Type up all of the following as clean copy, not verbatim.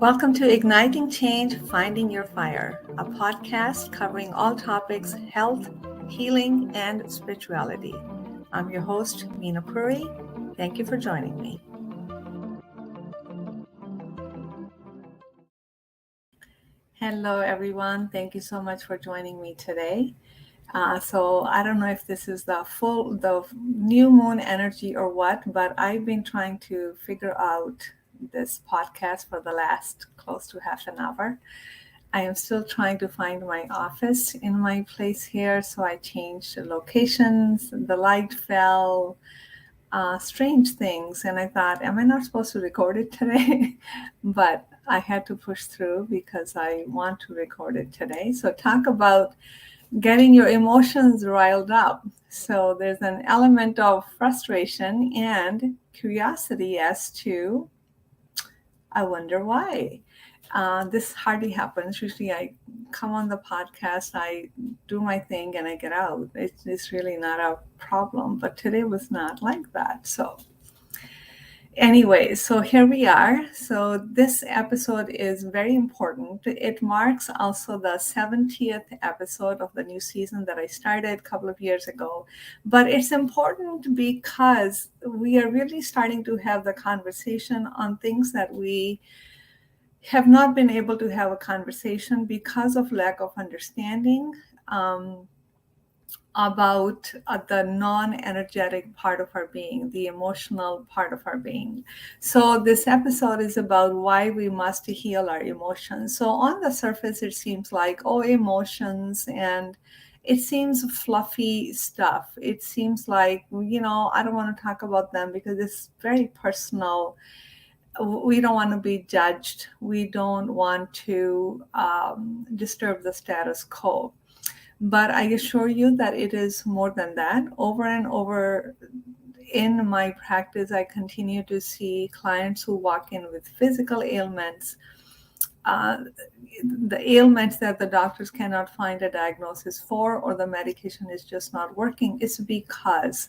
Welcome to Igniting Change, Finding Your Fire, a podcast covering all topics health, healing, and spirituality. I'm your host, Meena Puri. Thank you for joining me. Hello, everyone. Thank you so much for joining me today. So I don't know if this is the new moon energy or what, but I've been trying to figure out this podcast for the last close to half an hour. I am still trying to find my office in my place here, so I changed the locations, the light fell, strange things, and I thought, am I not supposed to record it today? But I had to push through because I want to record it today. So talk about getting your emotions riled up. So there's an element of frustration and curiosity as to, I wonder why. This hardly happens. Usually I come on the podcast, I do my thing, and I get out. It's really not a problem, but today was not like that. So anyway, so here we are. So this episode is very important. It marks also the 70th episode of the new season that I started a couple of years ago. But it's important because we are really starting to have the conversation on things that we have not been able to have a conversation because of lack of understanding. About the non-energetic part of our being, the emotional part of our being. So this episode is about why we must heal our emotions. So on the surface, it seems like, oh, emotions, and it seems fluffy stuff. It seems like, I don't want to talk about them because it's very personal. We don't want to be judged. We don't want to disturb the status quo. But I assure you that it is more than that. Over and over in my practice, I continue to see clients who walk in with physical ailments, the ailments that the doctors cannot find a diagnosis for, or the medication is just not working. It's because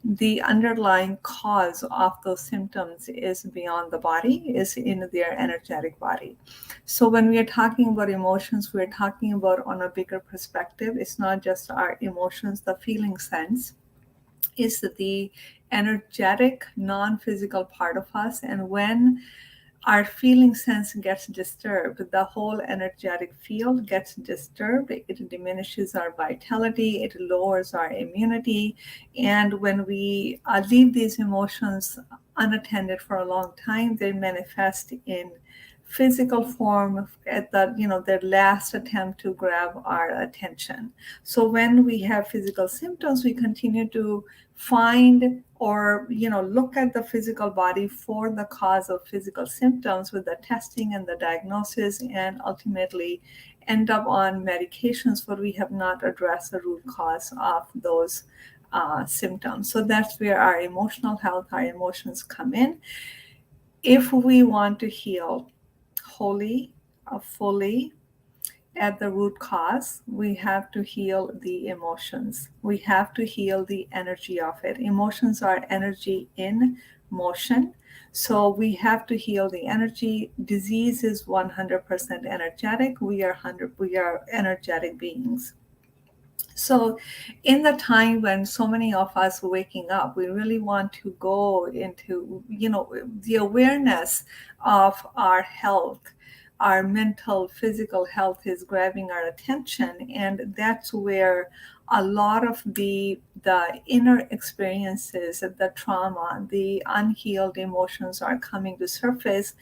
the underlying cause of those symptoms is beyond the body, is in their energetic body. So when we are talking about emotions, we're talking about on a bigger perspective. It's not just our emotions, the feeling sense is the energetic, non-physical part of us. And when our feeling sense gets disturbed, the whole energetic field gets disturbed. It diminishes our vitality, it lowers our immunity. And when we leave these emotions unattended for a long time, they manifest in physical form at their last attempt to grab our attention. So when we have physical symptoms, we continue to find or look at the physical body for the cause of physical symptoms with the testing and the diagnosis, and ultimately end up on medications where we have not addressed the root cause of those symptoms. So that's where our emotional health, our emotions come in. If we want to heal wholly, fully, at the root cause, we have to heal the emotions. We have to heal the energy of it. Emotions are energy in motion. So we have to heal the energy. Disease is 100% energetic. We are energetic beings. So in the time when so many of us are waking up, we really want to go into, the awareness of our health. Our mental, physical health is grabbing our attention. And that's where a lot of the inner experiences, the trauma, the unhealed emotions are coming to surface.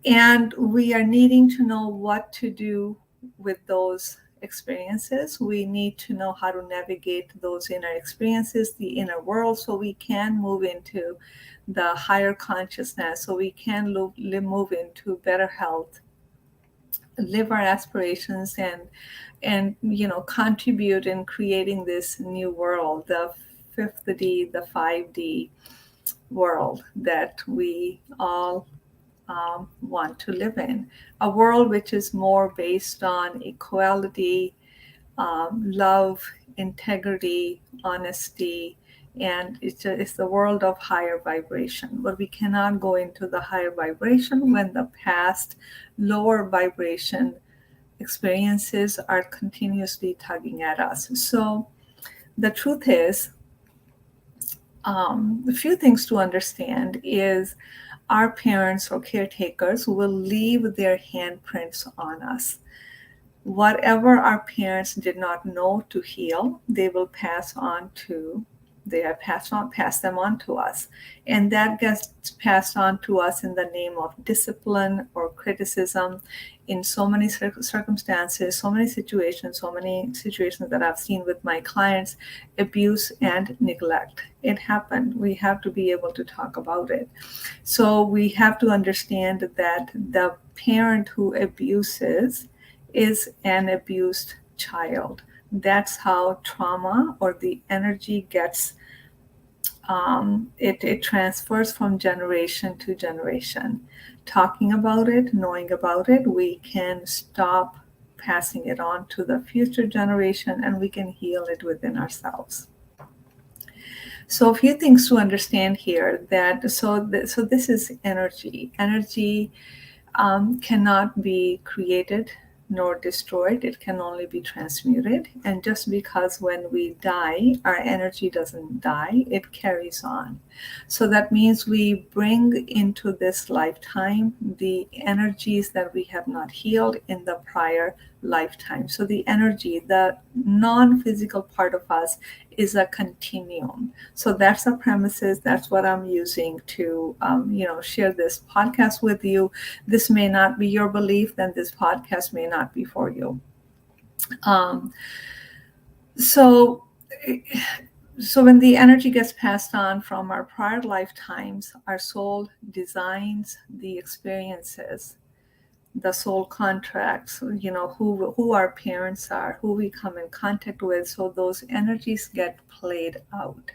And we are needing to know what to do with those experiences. We need to know how to navigate those inner experiences, the inner world, so we can move into the higher consciousness, so we can move into better health, live our aspirations, and contribute in creating this new world, the fifth D, the 5D world that we all want to live in. A world which is more based on equality, love, integrity, honesty, And it's the world of higher vibration, but we cannot go into the higher vibration when the past lower vibration experiences are continuously tugging at us. So the truth is, a few things to understand is our parents or caretakers will leave their handprints on us. Whatever our parents did not know to heal, they will pass them on to us. And that gets passed on to us in the name of discipline or criticism in so many circumstances, so many situations that I've seen with my clients, abuse and neglect. It happened. We have to be able to talk about it. So we have to understand that the parent who abuses is an abused child. That's how trauma or the energy gets, it transfers from generation to generation. Talking about it, knowing about it, we can stop passing it on to the future generation, and we can heal it within ourselves. So a few things to understand here, that so this is energy. Energy cannot be created nor destroyed. It can only be transmuted. And just because when we die, our energy doesn't die, it carries on. So that means we bring into this lifetime the energies that we have not healed in the prior lifetime. So the energy, the non-physical part of us, is a continuum. So that's the premises. That's what I'm using to, share this podcast with you. This may not be your belief, then this podcast may not be for you. Um, so, so when the energy gets passed on from our prior lifetimes, our soul designs the experiences, the soul contracts, who our parents are, who we come in contact with. So those energies get played out.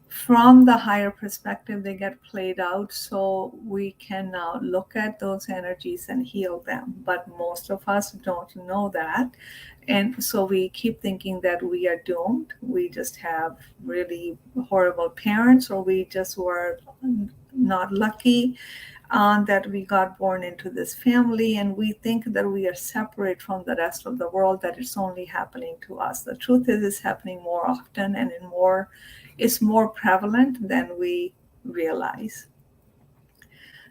From the higher perspective, they get played out, so we can now look at those energies and heal them. But most of us don't know that. And so we keep thinking that we are doomed. We just have really horrible parents, or we just were not lucky that we got born into this family, and we think that we are separate from the rest of the world, that it's only happening to us. The truth is, it's happening more often, and it's more prevalent than we realize.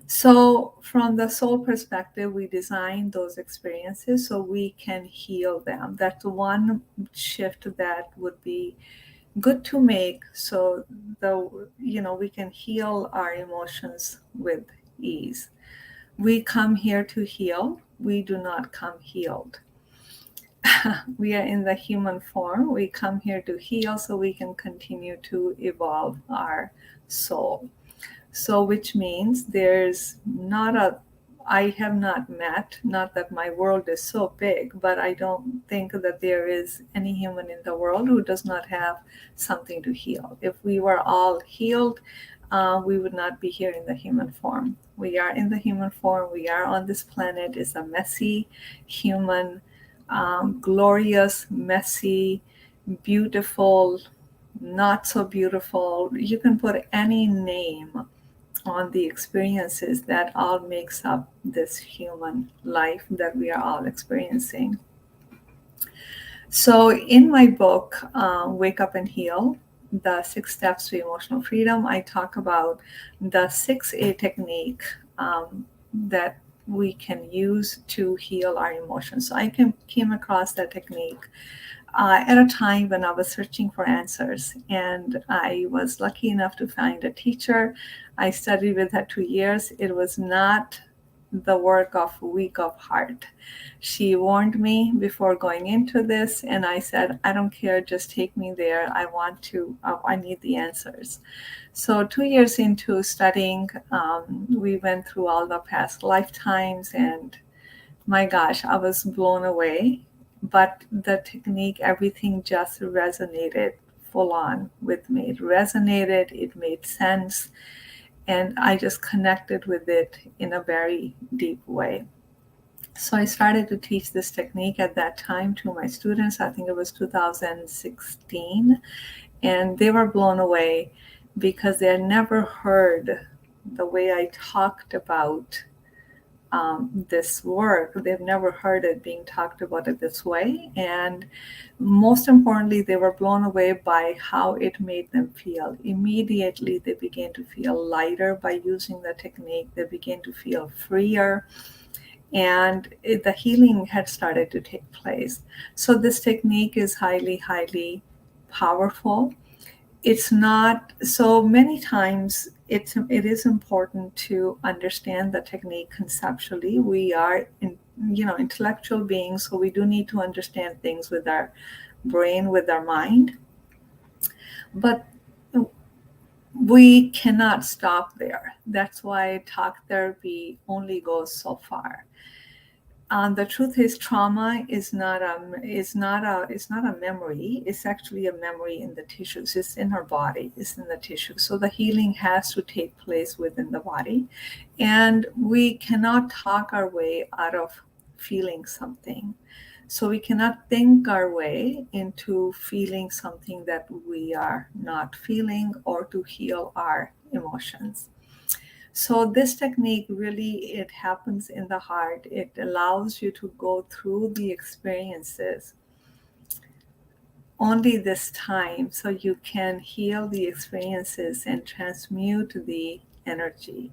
So from the soul perspective, we design those experiences so we can heal them. That's one shift that would be good to make, so we can heal our emotions with ease. We come here to heal. We do not come healed. We are in the human form. We come here to heal so we can continue to evolve our soul. So, which means I have not met, not that my world is so big, but I don't think that there is any human in the world who does not have something to heal. If we were all healed, we would not be here in the human form. We are in the human form. We are on this planet. It's a messy, human, glorious, messy, beautiful, not so beautiful. You can put any name on the experiences that all makes up this human life that we are all experiencing. So in my book, Wake Up and Heal, the 6 Steps to Emotional Freedom, I talk about the 6A technique that we can use to heal our emotions. So I came across that technique at a time when I was searching for answers, and I was lucky enough to find a teacher. I studied with her 2 years. It was not the work of weak of heart. She warned me before going into this, and I said, I don't care, just take me there. I need the answers. So 2 years into studying, we went through all the past lifetimes, and my gosh, I was blown away. But the technique, everything just resonated full on with me. It resonated, it made sense, and I just connected with it in a very deep way. So I started to teach this technique at that time to my students. I think it was 2016. And they were blown away because they had never heard the way I talked about this work. They've never heard it being talked about it this way. And most importantly, they were blown away by how it made them feel. Immediately, they began to feel lighter by using the technique. They began to feel freer, and the healing had started to take place. So this technique is highly, highly powerful. It's not so many times it is important to understand the technique conceptually. We are intellectual beings, so we do need to understand things with our brain, with our mind, but we cannot stop there. That's why talk therapy only goes so far. The truth is, trauma is not a memory. It's actually a memory in the tissues. It's in our body. It's in the tissue. So the healing has to take place within the body, and we cannot talk our way out of feeling something. So we cannot think our way into feeling something that we are not feeling, or to heal our emotions. So this technique really, it happens in the heart. It allows you to go through the experiences only this time, so you can heal the experiences and transmute the energy.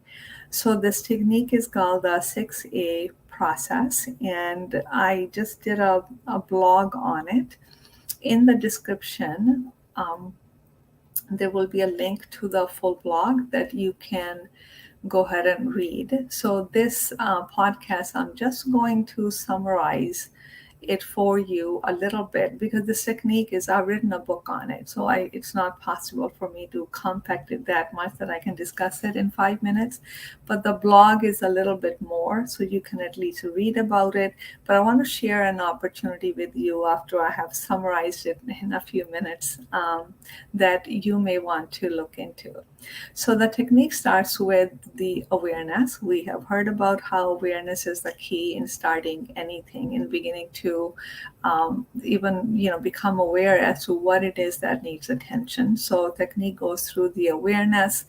So this technique is called the 6A process, and I just did a blog on it. In the description, there will be a link to the full blog that you can go ahead and read. So this podcast, I'm just going to summarize it for you a little bit, because this technique is, I've written a book on it, so it's not possible for me to compact it that much that I can discuss it in 5 minutes. But the blog is a little bit more, so you can at least read about it. But I want to share an opportunity with you after I have summarized it in a few minutes, that you may want to look into. So the technique starts with the awareness. We have heard about how awareness is the key in starting anything, in beginning to even become aware as to what it is that needs attention. So technique goes through the awareness,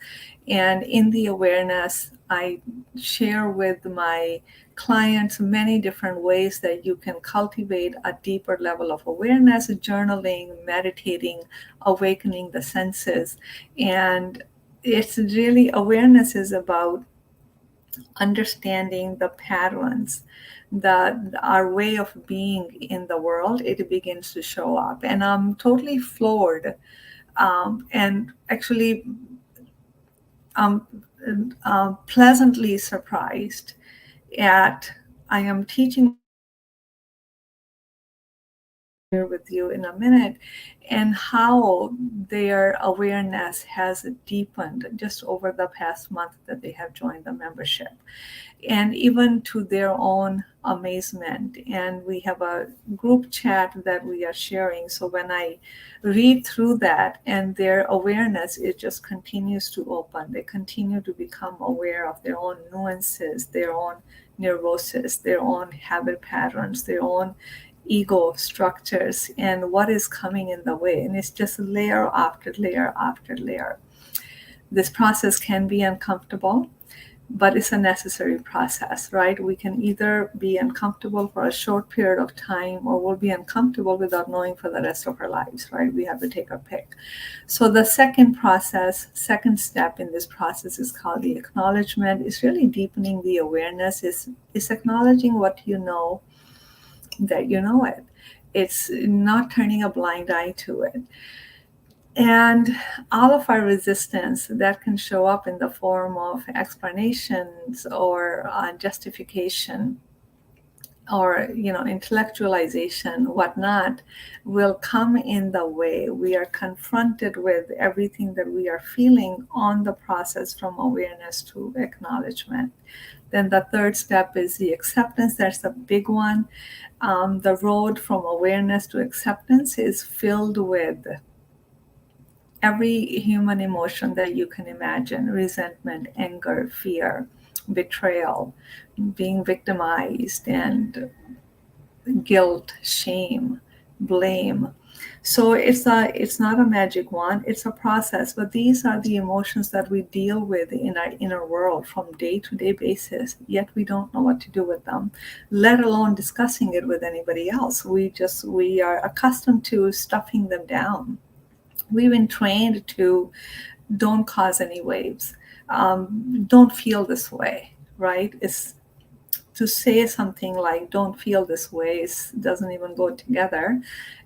and in the awareness, I share with my clients many different ways that you can cultivate a deeper level of awareness: journaling, meditating, awakening the senses. And it's really, awareness is about understanding the patterns that our way of being in the world. It begins to show up, and I'm totally floored, and actually I'm pleasantly surprised at, I am teaching here with you in a minute, and how their awareness has deepened just over the past month that they have joined the membership, and even to their own amazement. And we have a group chat that we are sharing. So when I read through that, and their awareness, it just continues to open. They continue to become aware of their own nuances, their own neurosis, their own habit patterns, their own ego structures, and what is coming in the way. And it's just layer after layer after layer. This process can be uncomfortable, but it's a necessary process, right? We can either be uncomfortable for a short period of time, or we'll be uncomfortable without knowing for the rest of our lives, right? We have to take our pick. So the second step in this process is called the acknowledgement. It's really deepening the awareness. It's acknowledging what you know, that you know it. It's not turning a blind eye to it. And all of our resistance that can show up in the form of explanations, or justification, or intellectualization, whatnot, will come in the way. We are confronted with everything that we are feeling on the process from awareness to acknowledgement. Then the third step is the acceptance. That's a big one. The road from awareness to acceptance is filled with every human emotion that you can imagine: resentment, anger, fear, betrayal, being victimized, and guilt, shame, blame. So it's not a magic wand, it's a process, but these are the emotions that we deal with in our inner world from day to day basis, yet we don't know what to do with them, let alone discussing it with anybody else. We are accustomed to stuffing them down. We've been trained to don't cause any waves, don't feel this way, right? It's to say something like don't feel this way doesn't even go together.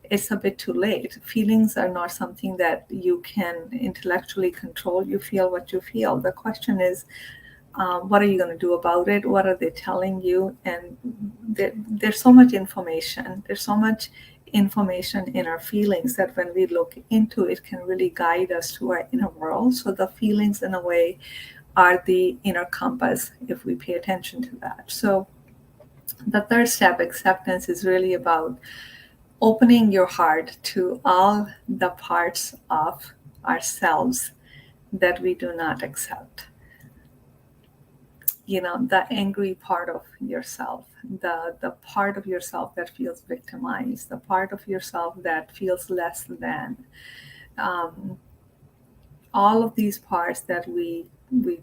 It's a bit too late. Feelings are not something that you can intellectually control. You feel what you feel. The question is, what are you going to do about it? What are they telling you? And there's so much information. There's so much information in our feelings that when we look into it can really guide us to our inner world. So the feelings, in a way, are the inner compass if we pay attention to that. So the third step, acceptance, is really about opening your heart to all the parts of ourselves that we do not accept. You know, the angry part of yourself, the part of yourself that feels victimized, the part of yourself that feels less than. Um, all of these parts that we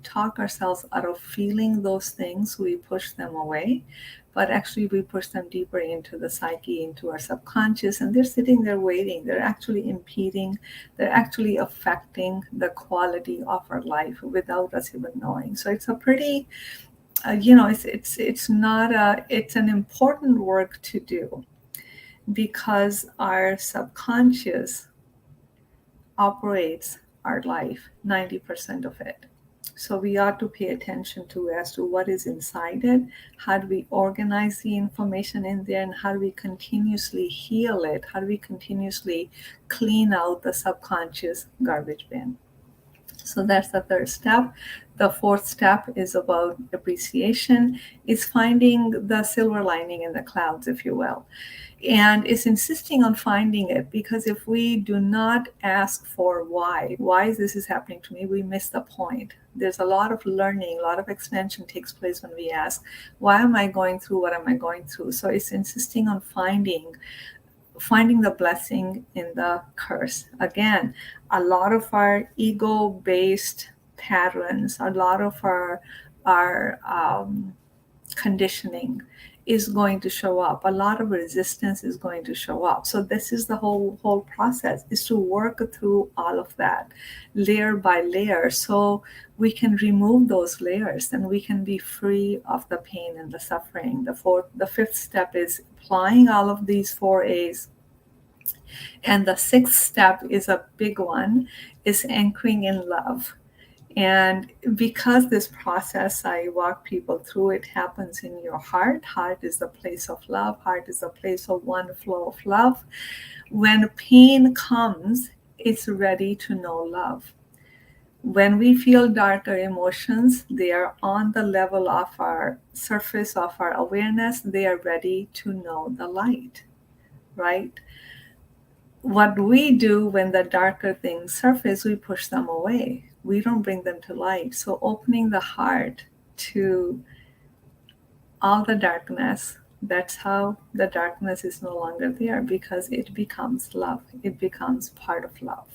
talk ourselves out of feeling those things, we push them away, but actually we push them deeper into the psyche, into our subconscious, and they're sitting there waiting. They're actually impeding, they're actually affecting the quality of our life without us even knowing. So it's a pretty it's not a it's an important work to do, because our subconscious operates our life, 90% of it. So we ought to pay attention to as to what is inside it, how do we organize the information in there, and how do we continuously heal it, how do we continuously clean out the subconscious garbage bin. So that's the third step. The fourth step is about appreciation, is finding the silver lining in the clouds, if you will. And it's insisting on finding it, because if we do not ask for why this is happening to me, we miss the point. There's a lot of learning, a lot of expansion takes place when we ask, why am I going through what am I going through? So it's insisting on finding the blessing in the curse. Again, a lot of our ego-based patterns, a lot of our conditioning is going to show up. A lot of resistance is going to show up. So this is the whole process, is to work through all of that layer by layer, so we can remove those layers and we can be free of the pain and the suffering. The fifth step is applying all of these 4 A's. And the sixth step is a big one, is anchoring in love. And because this process, I walk people through, it happens in your heart. Heart is the place of love. Heart is the place of one flow of love. When pain comes, it's ready to know love. When we feel darker emotions, they are on the level of our surface of our awareness. They are ready to know the light, right? What we do when the darker things surface, we push them away. We don't bring them to light. So opening the heart to all the darkness, that's how the darkness is no longer there, because it becomes love. It becomes part of love.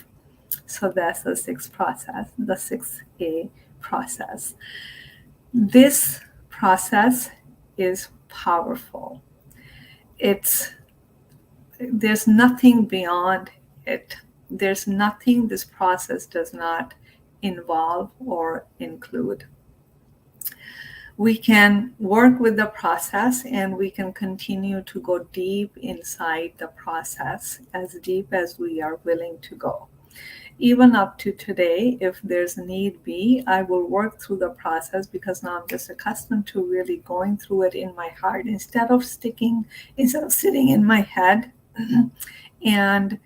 So that's the sixth process, the 6A process. This process is powerful. There's nothing beyond it. There's nothing this process does not involve or include. We can work with the process and we can continue to go deep inside the process, as deep as we are willing to go. Even up to today, if there's need be, I will work through the process, because now I'm just accustomed to really going through it in my heart instead of sitting in my head and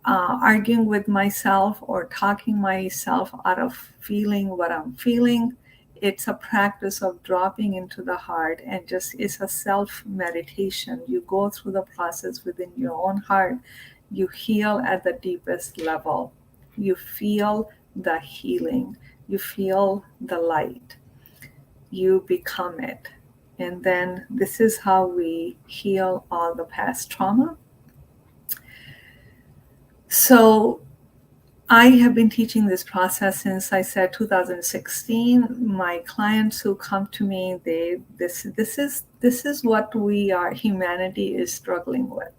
arguing with myself or talking myself out of feeling what I'm feeling. It's a practice of dropping into the heart, and just it's a self meditation. You go through the process within your own heart. You heal at the deepest level. You feel the healing. You feel the light. You become it. And then this is how we heal all the past trauma. So I have been teaching this process since I said 2016. My clients who come to me, this is what we are. Humanity is struggling with.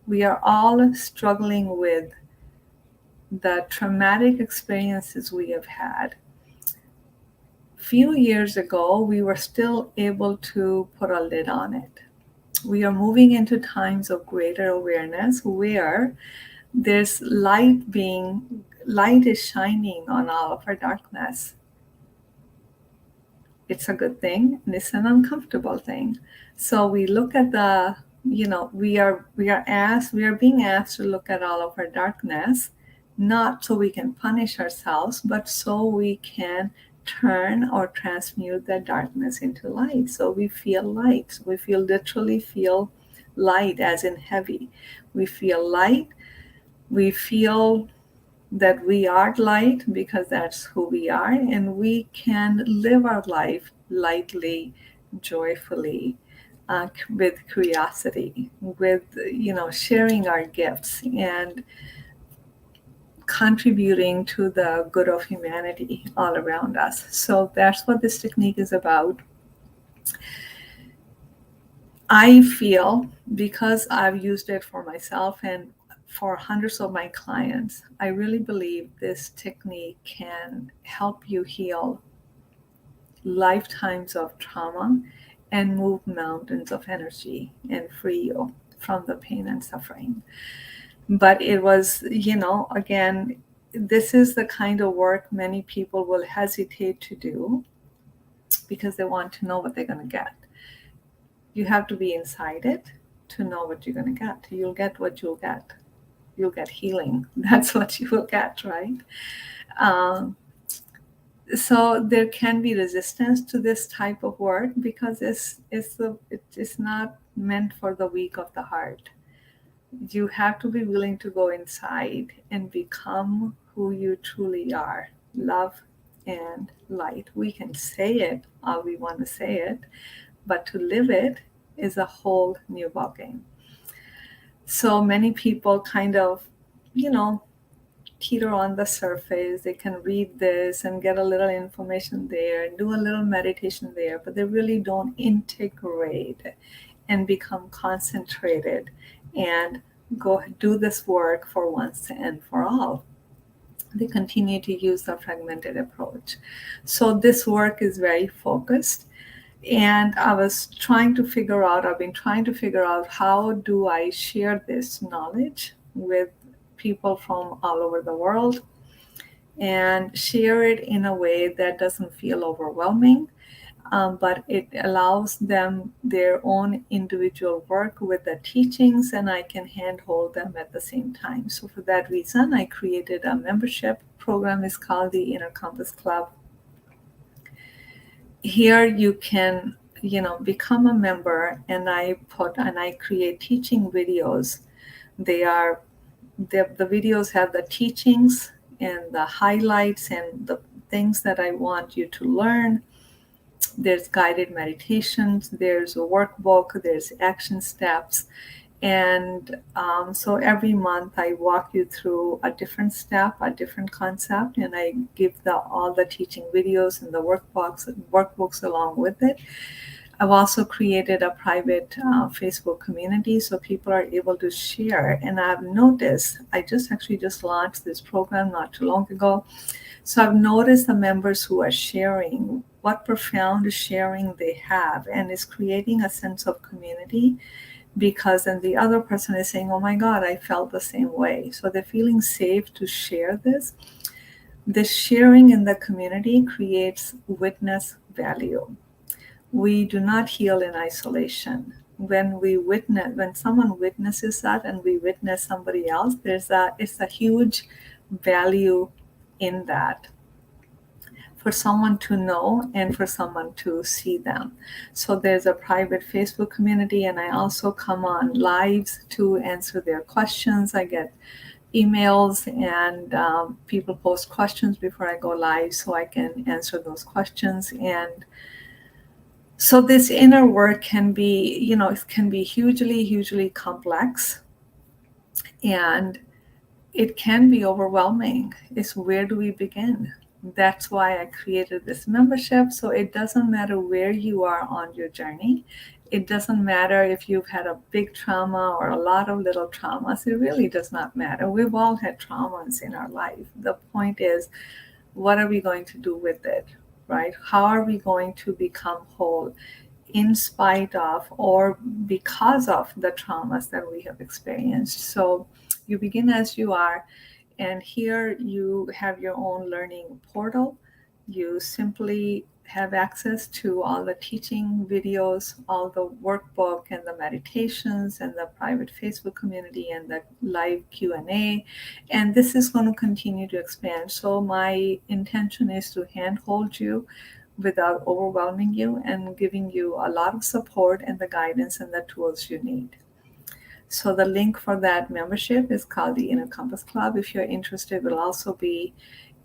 We are all struggling with the traumatic experiences we have had. Few years ago, we were still able to put a lid on it. We are moving into times of greater awareness where there's light is shining on all of our darkness. It's a good thing and it's an uncomfortable thing. So we look at the, we are being asked to look at all of our darkness, not so we can punish ourselves, but so we can turn or transmute that darkness into light. So we feel light. We literally feel light, as in heavy. We feel light. We feel that we are light because that's who we are, and we can live our life lightly, joyfully, with curiosity, with sharing our gifts and contributing to the good of humanity all around us. So that's what this technique is about. I feel, because I've used it for myself and for hundreds of my clients, I really believe this technique can help you heal lifetimes of trauma and move mountains of energy and free you from the pain and suffering. But it was, again, this is the kind of work many people will hesitate to do because they want to know what they're going to get. You have to be inside it to know what you're going to get. You'll get what you'll get. You'll get healing. That's what you will get, right? Um, so there can be resistance to this type of work because it's not meant for the weak of the heart. You have to be willing to go inside and become who you truly are, love and light. We can say it all we want to say it, but to live it is a whole new ballgame. So many people kind of, teeter on the surface. They can read this and get a little information there and do a little meditation there, but they really don't integrate and become concentrated and go do this work for once and for all. They continue to use the fragmented approach. So this work is very focused. And I've been trying to figure out how do I share this knowledge with people from all over the world and share it in a way that doesn't feel overwhelming, but it allows them their own individual work with the teachings, and I can handhold them at the same time. So for that reason, I created a membership program. It's called the Inner Compass Club. Here you can, become a member, and I create teaching videos. They are the videos have the teachings and the highlights and the things that I want you to learn. There's guided meditations, there's a workbook, there's action steps. And so every month I walk you through a different step, a different concept, and I give all the teaching videos and the workbooks along with it. I've also created a private Facebook community so people are able to share. And I've noticed, I just launched this program not too long ago. So I've noticed the members who are sharing what profound sharing they have, and it's creating a sense of community because then the other person is saying, oh my God, I felt the same way. So they're feeling safe to share this. This sharing in the community creates witness value. We do not heal in isolation. When someone witnesses that and we witness somebody else, it's a huge value in that for someone to know and for someone to see them. So there's a private Facebook community, and I also come on lives to answer their questions. I get emails and people post questions before I go live so I can answer those questions. And so this inner work can be, it can be hugely, hugely complex. And it can be overwhelming. It's where do we begin? That's why I created this membership. So it doesn't matter where you are on your journey. It doesn't matter if you've had a big trauma or a lot of little traumas. It really does not matter. We've all had traumas in our life. The point is, what are we going to do with it, right? How are we going to become whole in spite of or because of the traumas that we have experienced? So you begin as you are, and here you have your own learning portal. You simply have access to all the teaching videos, all the workbook and the meditations and the private Facebook community and the live Q&A. And this is going to continue to expand. So my intention is to handhold you without overwhelming you and giving you a lot of support and the guidance and the tools you need. So the link for that membership is called the Inner Compass Club. If you're interested, it will also be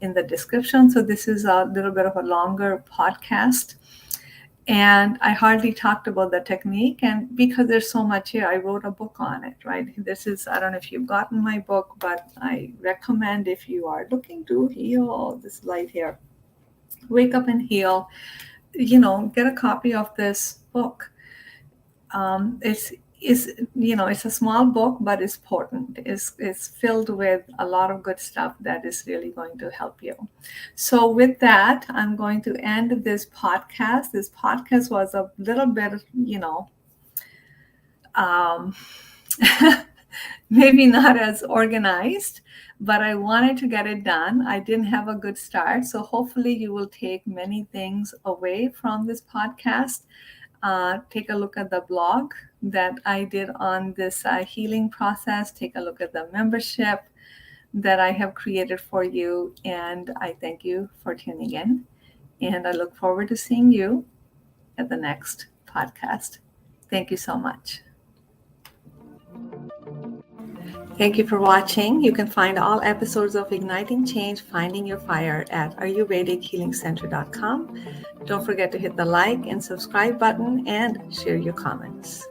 in the description. So this is a little bit of a longer podcast. And I hardly talked about the technique. And because there's so much here, I wrote a book on it, right? This is, I don't know if you've gotten my book, but I recommend if you are looking to heal, this light here, Wake Up and Heal, get a copy of this book. It's a small book, but it's potent. It's filled with a lot of good stuff that is really going to help you. So with that, I'm going to end this podcast. This podcast was a little bit, maybe not as organized, but I wanted to get it done. I didn't have a good start. So hopefully you will take many things away from this podcast. Take a look at the blog that I did on this healing process. Take a look at the membership that I have created for you. And I thank you for tuning in. And I look forward to seeing you at the next podcast. Thank you so much. Thank you for watching. You can find all episodes of Igniting Change, Finding Your Fire at ayurvedikhealingcenter.com. Don't forget to hit the like and subscribe button and share your comments.